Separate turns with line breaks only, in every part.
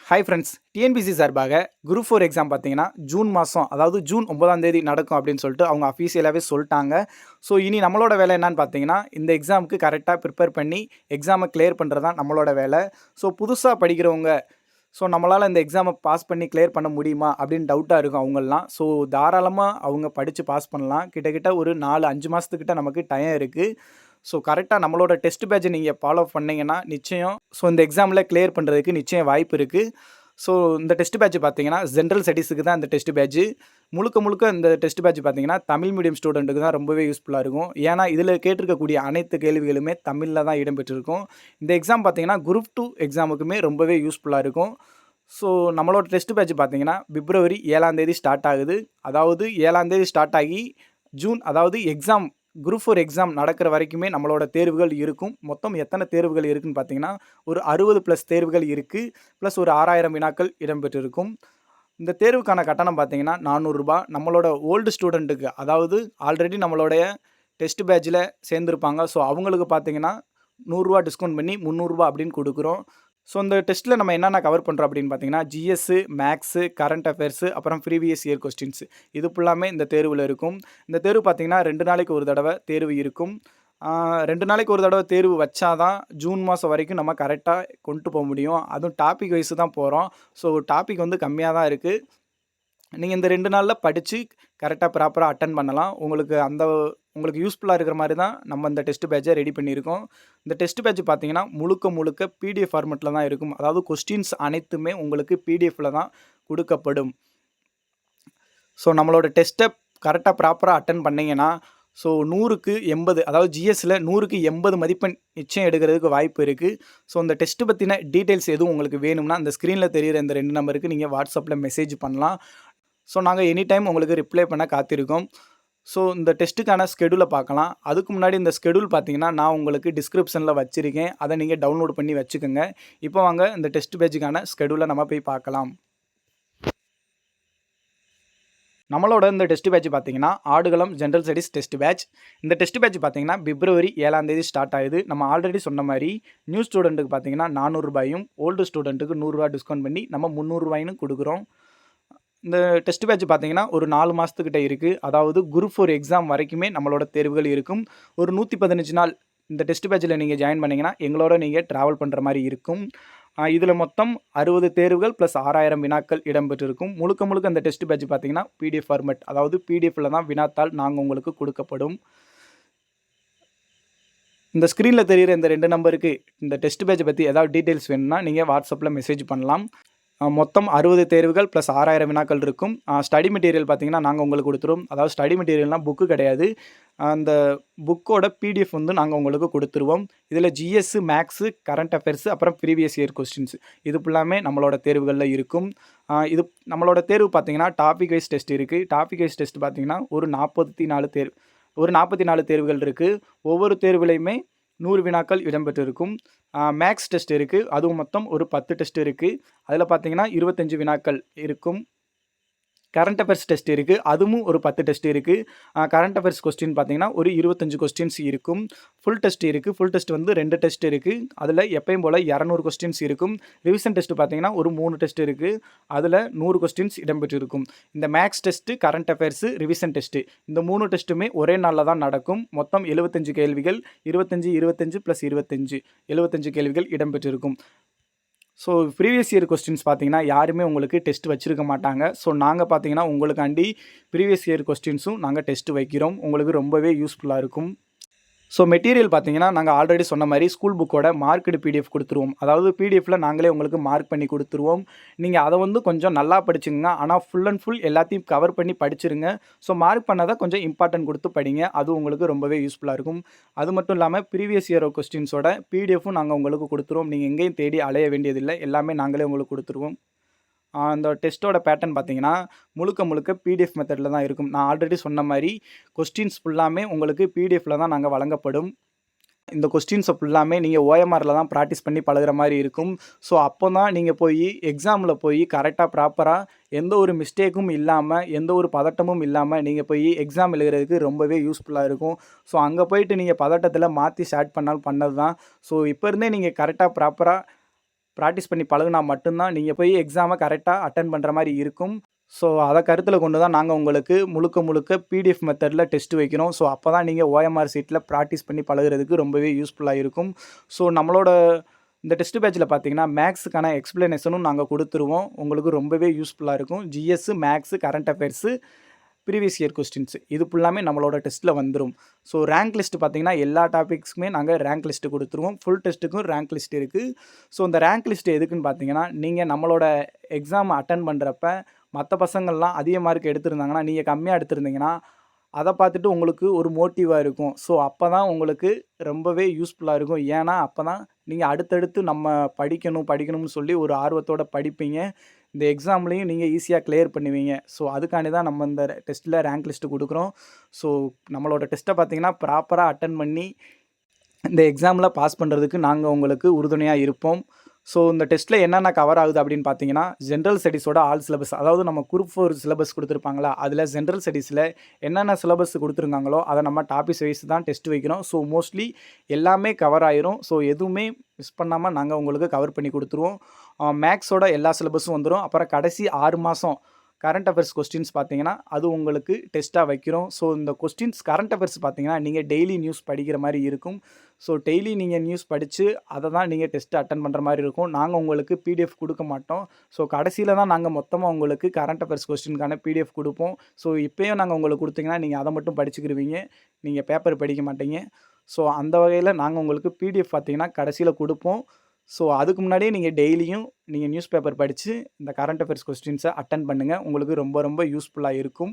Hi friends, TNPSC சார்பாக group 4 exam பார்த்தீங்கன்னா June மாதம், அதாவது ஜூன் 9ஆம் தேதி நடக்கும் அப்படின்னு சொல்லிட்டு அவங்க அஃபீஷியலாகவே சொல்லிட்டாங்க. ஸோ இனி நம்மளோட வேலை என்னன்னு பார்த்தீங்கன்னா, இந்த எக்ஸாமுக்கு கரெக்டாக ப்ரிப்பேர் பண்ணி எக்ஸாமை கிளியர் பண்ணுறது தான் நம்மளோட வேலை. ஸோ புதுசாக படிக்கிறவங்க, ஸோ நம்மளால் இந்த எக்ஸாமை பாஸ் பண்ணி கிளியர் பண்ண முடியுமா அப்படின்னு டவுட்டாக இருக்கும் அவங்கெல்லாம். ஸோ தாராளமாக அவங்க படித்து பாஸ் பண்ணலாம். கிட்டத்தட்ட ஒரு 4-5 மாதத்துக்கிட்ட நமக்கு டைம் இருக்குது. ஸோ கரெக்டாக நம்மளோட டெஸ்ட் பேட்சை நீங்கள் ஃபாலோ பண்ணிங்கன்னா நிச்சயம் இந்த எக்ஸாமில் கிளியர் பண்ணுறதுக்கு நிச்சயம் வாய்ப்பு இருக்குது. ஸோ இந்த டெஸ்ட் பேட்ச் பார்த்தீங்கன்னா ஜென்ரல் ஸ்டடீஸுக்கு தான் இந்த டெஸ்ட் பேட்ச். முழுக்க இந்த டெஸ்ட் பேட்ச் பார்த்தீங்கன்னா தமிழ் மீடியம் ஸ்டூடெண்ட்டுக்கு தான் ரொம்பவே யூஸ்ஃபுல்லாக இருக்கும். ஏன்னா இதில் கேட்டிருக்கக்கூடிய அனைத்து கேள்விகளுமே தமிழில் தான் இடம்பெற்றிருக்கும். இந்த எக்ஸாம் பார்த்தீங்கன்னா குரூப் 2 எக்ஸாமுக்குமே ரொம்பவே யூஸ்ஃபுல்லாக இருக்கும். ஸோ நம்மளோட டெஸ்ட் பேட்ச் பார்த்தீங்கன்னா பிப்ரவரி 7ஆம் தேதி ஸ்டார்ட் ஆகுது. அதாவது 7ஆம் தேதி ஸ்டார்ட் ஆகி ஜூன், அதாவது எக்ஸாம் குரூப் 4 எக்ஸாம் நடக்கிற வரைக்குமே நம்மளோட தேர்வுகள் இருக்கும். மொத்தம் எத்தனை தேர்வுகள் இருக்குதுன்னு பார்த்தீங்கன்னா ஒரு 60+ தேர்வுகள் இருக்குது. ப்ளஸ் ஒரு 6000 வினாக்கள் இடம்பெற்றிருக்கும். இந்த தேர்வுக்கான கட்டணம் பார்த்தீங்கன்னா ரூ. 400. நம்மளோட ஓல்டு ஸ்டூடெண்ட்டுக்கு, அதாவது ஆல்ரெடி நம்மளுடைய டெஸ்ட் பேட்சில் சேர்ந்துருப்பாங்க. ஸோ அவங்களுக்கு பார்த்தீங்கன்னா ரூ. 100 டிஸ்கவுண்ட் பண்ணி ரூ. 300 அப்படின்னு கொடுக்குறோம். ஸோ இந்த டெஸ்ட்டில் நம்ம என்னென்ன கவர் பண்ணுறோம் அப்படின்னு பார்த்தீங்கன்னா ஜிஎஸ்ஸு, மேக்ஸு, கரண்ட் அஃபேர்ஸு, அப்புறம் ப்ரீவியஸ் இயர் கொஸ்டின்ஸு, இது ஃபுல்லாமே இந்த தேர்வில் இருக்கும். இந்த தேர்வு பார்த்தீங்கன்னா 2 நாளைக்கு ஒரு தடவை தேர்வு இருக்கும். 2 நாளைக்கு ஒரு தடவை தேர்வு வச்சாதான் ஜூன் மாதம் வரைக்கும் நம்ம கரெக்டாக கொண்டு போக முடியும். அதுவும் டாபிக் வைஸு தான் போகிறோம். ஸோ டாபிக் கம்மியாக தான் இருக்குது. நீங்கள் இந்த 2 நாளில் படித்து கரெக்டாக ப்ராப்பராக அட்டன் பண்ணலாம். உங்களுக்கு யூஸ்ஃபுல்லாக இருக்கிற மாதிரி தான் நம்ம இந்த டெஸ்ட் பேட்சை ரெடி பண்ணியிருக்கோம். இந்த டெஸ்ட் பேட்ச் பார்த்தீங்கன்னா முழுக்க பிடிஎஃப் ஃபார்மெட்டில் தான் இருக்கும். அதாவது கொஸ்டின்ஸ் அனைத்துமே உங்களுக்கு பிடிஎஃப்பில் தான் கொடுக்கப்படும். ஸோ நம்மளோட டெஸ்ட்டை கரெக்டாக ப்ராப்பராக அட்டன் பண்ணிங்கன்னா, ஸோ 100க்கு 80, அதாவது ஜிஎஸ்சில் 100க்கு 80 மதிப்பெண் நிச்சயம் எடுக்கிறதுக்கு வாய்ப்பு இருக்குது. ஸோ இந்த டெஸ்ட்டு பற்றின டீட்டெயில்ஸ் எதுவும் உங்களுக்கு வேணும்னா அந்த ஸ்க்ரீனில் தெரிகிற இந்த 2 நம்பருக்கு நீங்கள் வாட்ஸ்அப்பில் மெசேஜ் பண்ணலாம். ஸோ நாங்கள் எனி டைம் உங்களுக்கு ரிப்ளை பண்ண காத்திருக்கோம். ஸோ இந்த டெஸ்ட்டுக்கான ஸ்கெடியூலை பார்க்கலாம். அதுக்கு முன்னாடி இந்த ஸ்கெடியூல் பார்த்தீங்கன்னா நான் உங்களுக்கு டிஸ்கிரிப்ஷனில் வச்சுருக்கேன். அதை நீங்கள் டவுன்லோட் பண்ணி வச்சுக்கோங்க. இப்போ வாங்க இந்த டெஸ்ட் பேட்சுக்கான ஸ்கெடியூலை நம்ம போய் பார்க்கலாம். நம்மளோட இந்த டெஸ்ட் பேட்ச் பார்த்தீங்கன்னா ஆடுகளம் ஜென்ரல் ஸ்டடீஸ் டெஸ்ட் பேட்ச். இந்த டெஸ்ட் பேட்ச் பார்த்தீங்கன்னா பிப்ரவரி 7ஆம் தேதி ஸ்டார்ட் ஆகுது. நம்ம ஆல்ரெடி சொன்ன மாதிரி நியூ ஸ்டூடெண்ட்டுக்கு பார்த்தீங்கன்னா ரூ. 400, ஓல்டு ஸ்டூடெண்ட்டுக்கு ரூ. 100 டிஸ்கவுண்ட் பண்ணி நம்ம ரூ. 300 கொடுக்குறோம். இந்த டெஸ்ட் பேட்ச் பார்த்தீங்கன்னா ஒரு 4 மாதத்துக்கிட்ட இருக்குது. அதாவது குரூப் 4 எக்ஸாம் வரைக்குமே நம்மளோட தேர்வுகள் இருக்கும். ஒரு 115 நாள் இந்த டெஸ்ட் பேட்சில் நீங்கள் ஜாயின் பண்ணிங்கன்னா எங்களோட நீங்கள் ட்ராவல் பண்ணுற மாதிரி இருக்கும். இதில் மொத்தம் 60 தேர்வுகள் ப்ளஸ் 6000 வினாக்கள் இடம்பெற்றிருக்கும். முழுக்க இந்த டெஸ்ட் பேட்ச் பார்த்தீங்கன்னா பிடிஎஃப் ஃபார்மெட், அதாவது பிடிஎஃப்பில் தான் வினாத்தாள் நாங்கள் உங்களுக்கு கொடுக்கப்படும். இந்த ஸ்க்ரீனில் தெரிகிற இந்த 2 நம்பருக்கு இந்த டெஸ்ட் பேட்சை பற்றி ஏதாவது டீட்டெயில்ஸ் வேணும்னா நீங்கள் வாட்ஸ்அப்பில் மெசேஜ் பண்ணலாம். மொத்தம் 60 தேர்வுகள் ப்ளஸ் 6000 வினாக்கள் இருக்கும். ஸ்டடி மெட்டீரியல் பார்த்தீங்கன்னா நாங்கள் உங்களுக்கு கொடுத்துருவோம். அதாவது ஸ்டடி மெட்டீரியல்னால் புக்கு கிடையாது. அந்த புக்கோட பிடிஎஃப் நாங்கள் உங்களுக்கு கொடுத்துருவோம். இதில் ஜிஎஸ்ஸு, மேக்ஸு, கரண்ட் அஃபேர்ஸு, அப்புறம் ப்ரீவியஸ் இயர் கொஸ்டின்ஸ், இது ஃபுல்லாமே நம்மளோட தேர்வுகளில் இருக்கும். இது நம்மளோட தேர்வு பார்த்தீங்கன்னா டாபிக் வைஸ் டெஸ்ட் இருக்குது. டாபிக் வைஸ் டெஸ்ட் பார்த்தீங்கன்னா ஒரு 44 தேர்வுகள் இருக்குது. ஒவ்வொரு தேர்வுலையுமே 100 வினாக்கள் இடம்பெற்றிருக்கும். மேக்ஸ் டெஸ்ட் இருக்குது. அதுவும் மொத்தம் ஒரு 10 டெஸ்ட் இருக்குது. அதில் பார்த்தீங்கன்னா 25 வினாக்கள் இருக்கும். கரண்ட் அஃபேர்ஸ் டெஸ்ட் இருக்குது. அதுவும் ஒரு 10 டெஸ்ட் இருக்குது. கரண்ட் அஃபேர்ஸ் கொஸ்டின் பார்த்தீங்கன்னா ஒரு 25 கொஸ்டின்ஸ் இருக்கும். ஃபுல் டெஸ்ட் இருக்குது. ஃபுல் டெஸ்ட் 2 டெஸ்ட் இருக்குது. அதில் எப்பயும் போல் 200 கொஸ்டின்ஸ் இருக்கும். ரிவிஷன் டெஸ்ட் பார்த்தீங்கன்னா ஒரு 3 டெஸ்ட் இருக்குது. அதில் 100 கொஸ்டின்ஸ் இடம்பெற்றிருக்கும். இந்த maths test, current affairs, revision test, இந்த 3 டெஸ்ட்டுமே ஒரே நாளில் தான் நடக்கும். மொத்தம் 75 கேள்விகள், 25 + 25 75 கேள்விகள் இடம்பெற்றிருக்கும். ஸோ ப்ரீவியஸ் இயர் கொஸ்டின்ஸ் பார்த்தீங்கன்னா யாருமே உங்களுக்கு டெஸ்ட் வச்சுருக்க மாட்டாங்க. ஸோ நாங்கள் பார்த்தீங்கன்னா உங்களுக்காண்டி ப்ரீவியஸ் இயர் கொஸ்டின்ஸும் நாங்கள் டெஸ்ட் வைக்கிறோம். உங்களுக்கு ரொம்பவே யூஸ்ஃபுல்லாக இருக்கும். ஸோ மெட்டீரியல் பார்த்தீங்கன்னா நாங்கள் ஆல்ரெடி சொன்ன மாதிரி ஸ்கூல் புக்கோட மார்க்கெடு பிடிஎஃப் கொடுத்துருவோம். அதாவது பிடிஎஃப்பில் நாங்களே உங்களுக்கு மார்க் பண்ணி கொடுத்துருவோம். நீங்கள் அதை கொஞ்சம் நல்லா படிச்சுங்க. ஆனால் ஃபுல் அண்ட் ஃபுல் எல்லாத்தையும் கவர் பண்ணி படிச்சிருங்க. ஸோ மார்க் பண்ணதை கொஞ்சம் இம்பார்ட்டன்ட் கொடுத்து படிங்க. அது உங்களுக்கு ரொம்பவே யூஸ்ஃபுல்லாக இருக்கும். அது மட்டும் இல்லாமல் ப்ரீவியஸ் இயர் கொஸ்டின்ஸோட பிடிஎஃப்பும் நாங்கள் உங்களுக்கு கொடுத்துருவோம். நீங்கள் எங்கேயும் தேடி அலைய வேண்டியதில்லை. எல்லாமே நாங்களே உங்களுக்கு கொடுத்துருவோம். அந்த டெஸ்ட்டோட பேட்டர்ன் பார்த்தீங்கன்னா முழுக்க பிடிஎஃப் மெத்தடில் தான் இருக்கும். நான் ஆல்ரெடி சொன்ன மாதிரி கொஸ்டின்ஸ் ஃபுல்லாமே உங்களுக்கு பிடிஎஃப்பில் தான் நாங்கள் வழங்கப்படும். இந்த கொஸ்டின்ஸை ஃபுல்லாமே நீங்கள் ஓஎம்ஆரில் தான் ப்ராக்டிஸ் பண்ணி பழகிற மாதிரி இருக்கும். ஸோ அப்போ தான் நீங்கள் போய் எக்ஸாமில் போய் கரெக்டாக ப்ராப்பராக எந்த ஒரு மிஸ்டேக்கும் இல்லாமல், எந்த ஒரு பதட்டமும் இல்லாமல் நீங்கள் போய் எக்ஸாம் எழுதுறதுக்கு ரொம்பவே யூஸ்ஃபுல்லாக இருக்கும். ஸோ அங்கே போயிட்டு நீங்கள் பதட்டத்தில் மாற்றி ஸ்டார்ட் பண்ணது தான். ஸோ இப்போ இருந்தே நீங்கள் கரெக்டாக ப்ராப்பராக ப்ராக்டிஸ் பண்ணி பழகுனா மட்டும்தான் நீங்கள் போய் எக்ஸாமை கரெக்டாக அட்டெண்ட் பண்ணுற மாதிரி இருக்கும். ஸோ அதை கருத்தில் கொண்டு தான் நாங்கள் உங்களுக்கு முழுக்க முழுக்க பிடிஎஃப் மெத்தடில் டெஸ்ட் வைக்கிறோம். ஸோ அப்போ தான் நீங்கள் ஓஎம்ஆர் சீட்டில் ப்ராக்டிஸ் பண்ணி பழகுறதுக்கு ரொம்பவே யூஸ்ஃபுல்லாக இருக்கும். ஸோ நம்மளோட இந்த டெஸ்ட் பேட்சில் பார்த்தீங்கன்னா மேக்ஸுக்கான எக்ஸ்ப்ளனேஷனும் நாங்கள் கொடுத்துருவோம். உங்களுக்கு ரொம்பவே யூஸ்ஃபுல்லாக இருக்கும். GS, maths, current affairs, previous year questions இது ஃபுல்லாமே நம்மளோட டெஸ்ட்டில் வந்துடும். ஸோ ரேங்க் லிஸ்ட் பார்த்தீங்கன்னா எல்லா டாபிக்ஸுக்குமே நாங்கள் ரேங்க் லிஸ்ட்டு கொடுத்துருவோம். ஃபுல் டெஸ்ட்டுக்கும் ரேங்க் லிஸ்ட் இருக்குது. ஸோ இந்த ரேங்க் லிஸ்ட் எதுக்குன்னு பார்த்தீங்கன்னா, நீங்கள் நம்மளோட எக்ஸாம் அட்டன் பண்ணுறப்ப மற்ற பசங்கள்லாம் அதிக மார்க் எடுத்திருந்தாங்கன்னா, நீங்கள் கம்மியாக எடுத்திருந்தீங்கன்னா அதை பார்த்துட்டு உங்களுக்கு ஒரு மோட்டிவாக இருக்கும். ஸோ அப்போ தான் உங்களுக்கு ரொம்பவே யூஸ்ஃபுல்லாக இருக்கும். ஏன்னா அப்போ தான் நீங்கள் அடுத்தடுத்து நம்ம படிக்கணும்னு சொல்லி ஒரு ஆர்வத்தோடு படிப்பீங்க. இந்த எக்ஸாம்லேயும் நீங்கள் ஈஸியாக கிளியர் பண்ணுவீங்க. ஸோ அதுக்காண்டி தான் நம்ம இந்த டெஸ்ட்டில் ரேங்க் லிஸ்ட்டு கொடுக்குறோம். ஸோ நம்மளோட டெஸ்ட்டை பார்த்தீங்கன்னா ப்ராப்பராக அட்டன் பண்ணி இந்த எக்ஸாமில் பாஸ் பண்ணுறதுக்கு நாங்கள் உங்களுக்கு உறுதுணையாக இருப்போம். ஸோ இந்த டெஸ்ட்டில் என்னென்ன கவர் ஆகுது அப்படின்னு பார்த்தீங்கன்னா, ஜென்ரல் ஸ்டடீஸோட ஆல் சிலபஸ், அதாவது நம்ம குரூப் 4 சிலபஸ் கொடுத்துருப்பாங்களா, அதில் ஜென்ரல் ஸ்டடீஸில் என்னென்ன சிலபஸ் கொடுத்துருக்காங்களோ அதை நம்ம டாபிக்ஸ் வைஸ் தான் டெஸ்ட் வைக்கிறோம். ஸோ மோஸ்ட்லி எல்லாமே கவர் ஆயிரும். ஸோ எதுவுமே மிஸ் பண்ணாமல் நாங்கள் உங்களுக்கு கவர் பண்ணி கொடுத்துருவோம். மேக்ஸோட எல்லா சிலபஸும் வந்துடும். அப்புறம் கடைசி 6 மாதம் கரண்ட் அஃபேர்ஸ் கொஸ்டின்ஸ் பார்த்தீங்கன்னா அது உங்களுக்கு டெஸ்ட்டாக வைக்கிறோம். ஸோ இந்த கொஸ்டின்ஸ் கரண்ட் அஃபேர்ஸ் பார்த்தீங்கன்னா நீங்கள் டெய்லி நியூஸ் படிக்கிற மாதிரி இருக்கும். ஸோ டெய்லி நீங்கள் நியூஸ் படித்து அதை தான் நீங்கள் டெஸ்ட்டு அட்டன் பண்ணுற மாதிரி இருக்கும். நாங்கள் உங்களுக்கு பிடிஎஃப் கொடுக்க மாட்டோம். ஸோ கடைசியில் தான் நாங்கள் மொத்தமாக உங்களுக்கு கரண்ட் அஃபேர்ஸ் கொஸ்டினுக்கான பிடிஎஃப் கொடுப்போம். ஸோ இப்போயும் நாங்கள் உங்களுக்கு கொடுத்தீங்கன்னா நீங்கள் அதை மட்டும் படிச்சுக்கிருவீங்க, நீங்கள் பேப்பர் படிக்க மாட்டீங்க. ஸோ அந்த வகையில் நாங்கள் உங்களுக்கு பிடிஎஃப் பார்த்தீங்கன்னா கடைசியில் கொடுப்போம். ஸோ அதுக்கு முன்னாடியே நீங்கள் டெய்லியும் நீங்கள் நியூஸ் பேப்பர் படித்து இந்த கரண்ட் அஃபேர்ஸ் கொஸ்டின்ஸை அட்டன் பண்ணுங்கள். உங்களுக்கு ரொம்ப ரொம்ப யூஸ்ஃபுல்லாக இருக்கும்.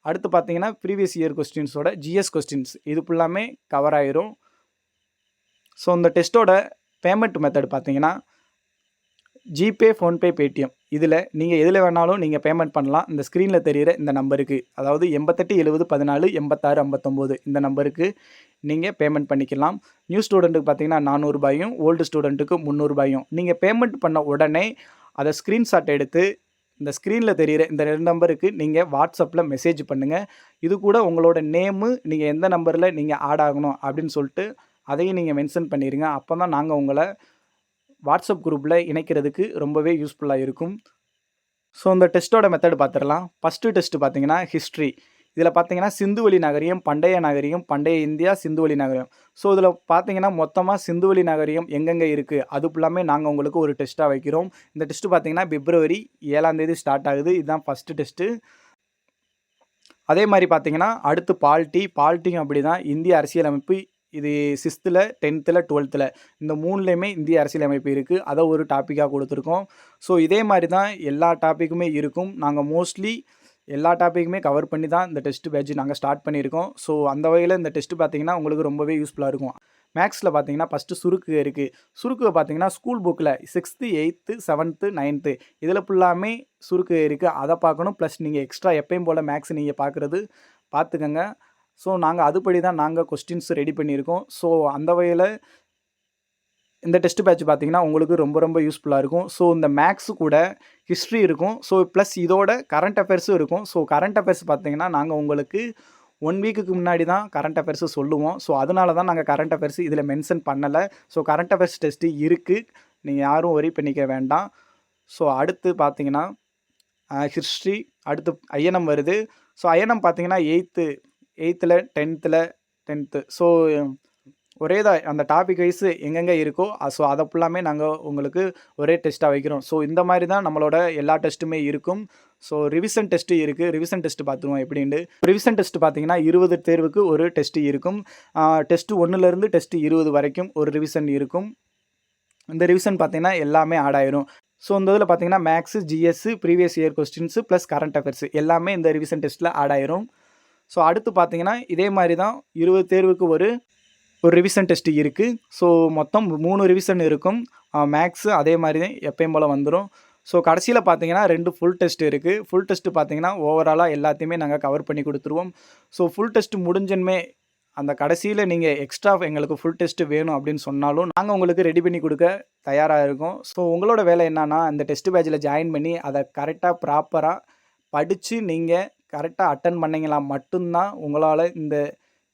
அடுத்து பார்த்தீங்கன்னா ப்ரீவியஸ் இயர் கொஸ்டின்ஸோட ஜிஎஸ் கொஸ்டின்ஸ் இது ஃபுல்லாமே கவர் ஆயிரும். ஸோ இந்த டெஸ்ட்டோட பேமெண்ட் மெத்தட் பார்த்தீங்கன்னா ஜிபே, ஃபோன்பே, பேடிஎம் இதில் நீங்கள் எதில் வேணாலும் நீங்கள் பேமெண்ட் பண்ணலாம். இந்த ஸ்க்ரீனில் தெரிகிற இந்த நம்பருக்கு, அதாவது 88 70 14 86 59 இந்த நம்பருக்கு நீங்கள் பேமெண்ட் பண்ணிக்கலாம். நியூ ஸ்டூடெண்ட்டுக்கு பார்த்தீங்கன்னா 400 ரூபாயும், ஓல்டு ஸ்டூடெண்ட்டுக்கு 300 ரூபாயும். நீங்கள் பேமெண்ட் பண்ண உடனே அதை ஸ்க்ரீன்ஷாட் எடுத்து இந்த ஸ்க்ரீனில் தெரிகிற இந்த 2 நம்பருக்கு நீங்கள் வாட்ஸ்அப்பில் மெசேஜ் பண்ணுங்கள். இது கூட உங்களோட நேமு, நீங்கள் எந்த நம்பரில் நீங்கள் ஆட் ஆகணும் அப்படின்னு சொல்லிட்டு அதையும் நீங்கள் மென்ஷன் பண்ணிடுங்க. அப்போ தான் நாங்கள் உங்களை வாட்ஸ்அப் குரூப்பில் இணைக்கிறதுக்கு ரொம்பவே யூஸ்ஃபுல்லாக இருக்கும். ஸோ இந்த டெஸ்ட்டோட மெத்தட் பார்த்துடலாம். ஃபஸ்ட்டு டெஸ்ட்டு பார்த்தீங்கன்னா ஹிஸ்ட்ரி. இதில் பார்த்தீங்கன்னா சிந்துவெளி நாகரிகம், பண்டைய நாகரிகம், பண்டைய இந்தியா, சிந்துவெளி நாகரிகம். ஸோ இதில் பார்த்தீங்கன்னா மொத்தமாக சிந்துவெளி நாகரிகம் எங்கெங்கே இருக்குது அது ஃபுல்லாமே நாங்கள் உங்களுக்கு ஒரு டெஸ்ட்டாக வைக்கிறோம். இந்த டெஸ்ட்டு பார்த்தீங்கன்னா பிப்ரவரி 7 ஸ்டார்ட் ஆகுது. இதுதான் ஃபஸ்ட்டு டெஸ்ட்டு. அதே மாதிரி பார்த்தீங்கன்னா அடுத்து பால்ட்டியும் அப்படி தான். இந்திய அரசியலமைப்பு இது 6th, 10th, 12th இந்த 3லேயுமே இந்திய அரசியலமைப்பு இருக்குது. அதை ஒரு டாப்பிக்காக கொடுத்துருக்கோம். ஸோ இதே மாதிரி தான் எல்லா டாப்பிக்குமே இருக்கும். நாங்கள் மோஸ்ட்லி எல்லா டாப்பிக்குமே கவர் பண்ணி தான் இந்த டெஸ்ட் பேட்ச் நாங்கள் ஸ்டார்ட் பண்ணியிருக்கோம். ஸோ அந்த வகையில் இந்த டெஸ்ட்டு பார்த்தீங்கன்னா உங்களுக்கு ரொம்பவே யூஸ்ஃபுல்லாக இருக்கும். மேக்ஸில் பார்த்தீங்கன்னா ஃபஸ்ட்டு சுருக்கு இருக்குது. சுருக்கு பார்த்தீங்கன்னா ஸ்கூல் புக்கில் 6th, 8th, 7th, 9th இதில் ஃபுல்லாமே சுருக்கு இருக்குது. அதை பார்க்கணும். ப்ளஸ் நீங்கள் எக்ஸ்ட்ரா எப்பயும் போல் மேக்ஸ் நீங்கள் பார்த்துக்கங்க. ஸோ நாங்கள் அதுபடி தான் நாங்கள் கொஸ்டின்ஸ் ரெடி பண்ணியிருக்கோம். ஸோ அந்த வகையில் இந்த டெஸ்ட் பேட்ச் பார்த்தீங்கன்னா உங்களுக்கு ரொம்ப ரொம்ப யூஸ்ஃபுல்லாக இருக்கும். ஸோ இந்த மேக்ஸு கூட ஹிஸ்ட்ரி இருக்கும். ஸோ ப்ளஸ் இதோட கரண்ட் அஃபேர்ஸும் இருக்கும். ஸோ கரண்ட் அஃபேர்ஸ் பார்த்தீங்கன்னா நாங்கள் உங்களுக்கு 1 வீக்குக்கு முன்னாடி தான் கரண்ட் அஃபேர்ஸு சொல்லுவோம். ஸோ அதனால தான் நாங்கள் கரண்ட் அஃபேர்ஸ் இதில் மென்ஷன் பண்ணலை. ஸோ கரண்ட் அஃபேர்ஸ் டெஸ்ட்டு இருக்குது, நீங்கள் யாரும் ஒரி பண்ணிக்க வேண்டாம். ஸோ அடுத்து பார்த்தீங்கன்னா ஹிஸ்ட்ரி, அடுத்து ஐஎன்எம் வருது. ஸோ ஐஎன்எம் பார்த்தீங்கன்னா 8th, 10th. ஸோ ஒரே தான் அந்த டாபிக் வைஸ் எங்கெங்கே இருக்கோ ஸோ அதை ஃபுல்லாமே நாங்கள் உங்களுக்கு ஒரே டெஸ்ட்டாக வைக்கிறோம். ஸோ இந்த மாதிரி தான் நம்மளோட எல்லா டெஸ்ட்டுமே இருக்கும். ஸோ ரிவிஷன் டெஸ்ட்டு இருக்குது. ரிவிஷன் டெஸ்ட்டு பார்த்துருவோம் எப்படின்ட்டு. ரிவிஷன் டெஸ்ட்டு பார்த்தீங்கன்னா 20 தேர்வுக்கு ஒரு டெஸ்ட்டு இருக்கும். டெஸ்ட்டு 1லேருந்து டெஸ்ட்டு 20 வரைக்கும் ஒரு ரிவிஷன் இருக்கும். இந்த ரிவிஷன் பார்த்தீங்கன்னா எல்லாமே ஆட் ஆயிரும். ஸோ இந்த இதில் பார்த்தீங்கன்னா maths, GS, previous year questions plus current affairs எல்லாமே இந்த ரிவிஷன் டெஸ்ட்டில் ஆட் ஆயிரும். ஸோ அடுத்து பார்த்தீங்கன்னா இதே மாதிரி தான் 20 தேர்வுக்கு ஒரு ரிவிஷன் டெஸ்ட்டு இருக்குது. ஸோ மொத்தம் 3 ரிவிஷன் இருக்கும். மேக்ஸு அதே மாதிரி தான் எப்பயும் போல் வந்துடும். ஸோ கடைசியில் பார்த்தீங்கன்னா 2 ஃபுல் டெஸ்ட் இருக்குது. ஃபுல் டெஸ்ட்டு பார்த்தீங்கன்னா ஓவராலாக எல்லாத்தையுமே நாங்கள் கவர் பண்ணி கொடுத்துருவோம். ஸோ ஃபுல் டெஸ்ட்டு முடிஞ்சன்மே அந்த கடைசியில் நீங்கள் எக்ஸ்ட்ரா எங்களுக்கு ஃபுல் டெஸ்ட்டு வேணும் அப்படின்னு சொன்னாலும் நாங்கள் உங்களுக்கு ரெடி பண்ணி கொடுக்க தயாராக இருக்கோம். ஸோ உங்களோட வேலை என்னன்னா இந்த டெஸ்ட் பேட்சில் ஜாயின் பண்ணி அதை கரெக்டாக ப்ராப்பராக படித்து நீங்கள் கரெக்டாக அட்டன் பண்ணிங்களா மட்டும்தான் உங்களால் இந்த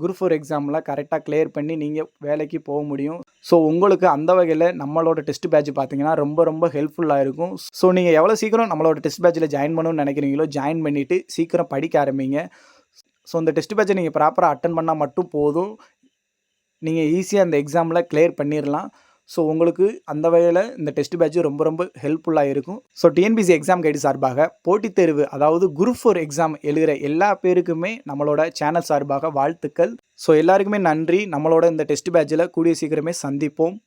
குரூப் 4 எக்ஸாமில் கரெக்டாக கிளியர் பண்ணி நீங்கள் வேலைக்கு போக முடியும். ஸோ உங்களுக்கு அந்த வகையில் நம்மளோட டெஸ்ட் பேட்ச் பார்த்தீங்கன்னா ரொம்ப ரொம்ப ஹெல்ப்ஃபுல்லாக இருக்கும். ஸோ நீங்கள் எவ்வளோ சீக்கிரம் நம்மளோட டெஸ்ட் பேட்சில் ஜாயின் பண்ணணும்னு நினைக்கிறீங்களோ ஜாயின் பண்ணிவிட்டு சீக்கிரம் படிக்க ஆரம்பிங்க. ஸோ இந்த டெஸ்ட் பேட்சை நீங்கள் ப்ராப்பராக அட்டன் பண்ணால் மட்டும் போதும், நீங்கள் ஈஸியாக அந்த எக்ஸாமில் கிளியர் பண்ணிடலாம். ஸோ உங்களுக்கு அந்த வகையில் இந்த டெஸ்ட் பேட்ச் ரொம்ப ரொம்ப ஹெல்ப்ஃபுல்லாக இருக்கும். ஸோ டிஎன்பிஎஸ்சி எக்ஸாம் கைடு சார்பாக போட்டித் தேர்வு அதாவது குரூப் 4 எக்ஸாம் எழுதுகிற எல்லா பேருக்குமே நம்மளோட சேனல் சார்பாக வாழ்த்துக்கள். ஸோ எல்லாருக்குமே நன்றி. நம்மளோட இந்த டெஸ்ட் பேட்சில் கூடிய சீக்கிரமே சந்திப்போம்.